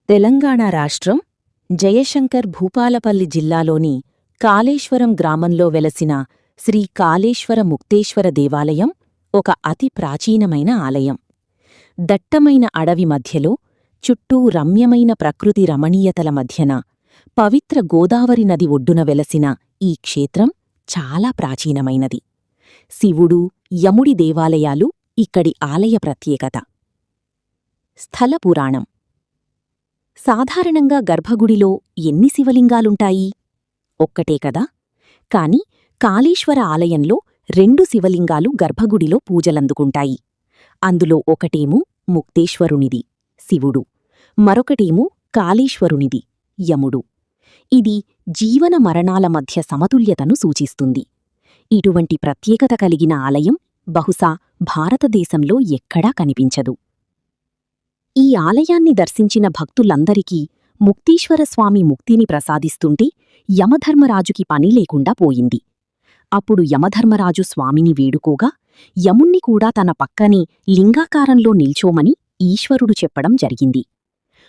తెలంగాణ రాష్ట్రం జయశంకర్ భూపాలపల్లి జిల్లాలోని కాళేశ్వరం గ్రామంలో వెలసిన శ్రీ కాళేశ్వర ముక్తేశ్వర దేవాలయం ఒక అతి ప్రాచీనమైన ఆలయం. దట్టమైన అడవి మధ్యలో, చుట్టూ రమ్యమైన ప్రకృతి రమణీయతల మధ్యన, పవిత్ర గోదావరి నది ఒడ్డున వెలసిన ఈ క్షేత్రం చాలా ప్రాచీనమైనది. శివుడు, యముడి దేవాలయాలు ఇక్కడి ఆలయ ప్రత్యేకత. స్థల పురాణం. సాధారణంగా గర్భగుడిలో ఎన్ని శివలింగాలుంటాయి? ఒక్కటే కదా? కాని కాళేశ్వర ఆలయంలో 2 శివలింగాలు గర్భగుడిలో పూజలందుకుంటాయి. అందులో ఒకటేమో ముక్తేశ్వరునిది, శివుడు, మరొకటేమో కాళేశ్వరునిది, యముడు. ఇది జీవన మరణాల మధ్య సమతుల్యతను సూచిస్తుంది. ఇటువంటి ప్రత్యేకత కలిగిన ఆలయం బహుశా భారతదేశంలో ఎక్కడా కనిపించదు. ఈ ఆలయాన్ని దర్శించిన భక్తులందరికీ ముక్తీశ్వరస్వామి ముక్తిని ప్రసాదిస్తుంటే యమధర్మరాజుకి పని లేకుండా పోయింది. అప్పుడు యమధర్మరాజు స్వామిని వేడుకోగా యముణ్ణి కూడా తన పక్కనే లింగాకారంలో నిల్చోమని ఈశ్వరుడు చెప్పడం జరిగింది.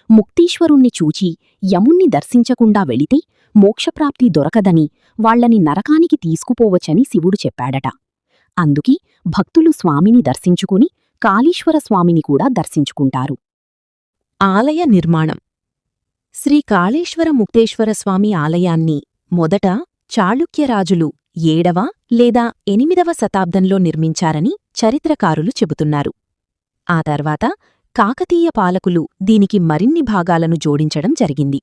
ముక్తీశ్వరుణ్ణి చూచి యముణ్ణి దర్శించకుండా వెళితే మోక్షప్రాప్తి దొరకదని, వాళ్లని నరకానికి తీసుకుపోవచ్చని శివుడు చెప్పాడట. అందుకే భక్తులు స్వామిని దర్శించుకుని కాళేశ్వరస్వామిని కూడా దర్శించుకుంటారు. ఆలయ నిర్మాణం. శ్రీ కాళేశ్వర ముక్తేశ్వరస్వామి ఆలయాన్ని మొదట చాళుక్యరాజులు 7వ లేదా 8వ శతాబ్దంలో నిర్మించారని చరిత్రకారులు చెబుతున్నారు. ఆ తర్వాత కాకతీయ పాలకులు దీనికి మరిన్ని భాగాలను జోడించడం జరిగింది.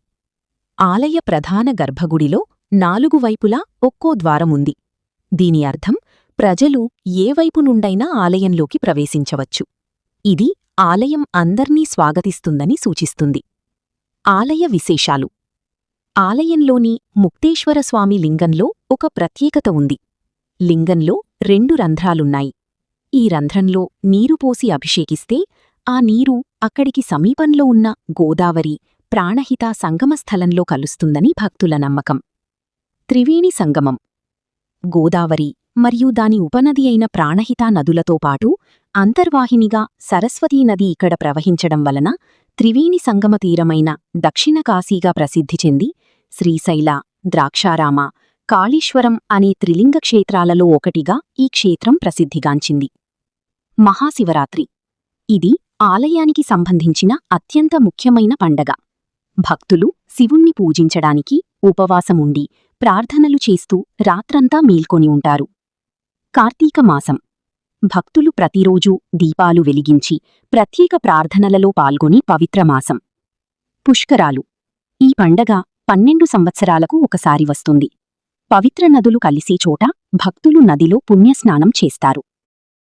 ఆలయ ప్రధాన గర్భగుడిలో 4 వైపులా ఒక్కో ద్వారముంది. దీని అర్థం ప్రజలు ఏ వైపు నుండైనా ఆలయంలోకి ప్రవేశించవచ్చు. ఇది ఆలయం అందర్నీ స్వాగతిస్తుందని సూచిస్తుంది. ఆలయ విశేషాలు. ఆలయంలోని ముక్తేశ్వరస్వామి లింగంలో ఒక ప్రత్యేకత ఉంది. లింగంలో 2 రంధ్రాలున్నాయి. ఈ రంధ్రంలో నీరు పోసి అభిషేకిస్తే ఆ నీరు అక్కడికి సమీపంలో ఉన్న గోదావరి, ప్రాణహిత సంగమస్థలంలో కలుస్తుందని భక్తుల నమ్మకం. త్రివేణి సంగమం. గోదావరి మరియు దాని ఉపనది అయిన ప్రాణహిత నదులతో పాటు అంతర్వాహినిగా సరస్వతీనది ఇక్కడ ప్రవహించడం వలన త్రివేణి సంగమ తీరమైన దక్షిణ కాశీగా ప్రసిద్ధి చెంది శ్రీశైల, ద్రాక్షారామ, కాళేశ్వరం అనే త్రిలింగ క్షేత్రాలలో ఒకటిగా ఈ క్షేత్రం ప్రసిద్ధిగాంచింది. మహాశివరాత్రి. ఇది ఆలయానికి సంబంధించిన అత్యంత ముఖ్యమైన పండగ. భక్తులు శివుణ్ణి పూజించడానికి ఉపవాసముండి ప్రార్థనలు చేస్తూ రాత్రంతా మేల్కొని ఉంటారు. కార్తీక మాసం. భక్తులు ప్రతిరోజూ దీపాలు వెలిగించి ప్రత్యేక ప్రార్థనలలో పాల్గొని పవిత్రమాసం. పుష్కరాలు. ఈ పండగ 12 సంవత్సరాలకు ఒకసారి వస్తుంది. పవిత్ర నదులు కలిసే చోట భక్తులు నదిలో పుణ్యస్నానం చేస్తారు.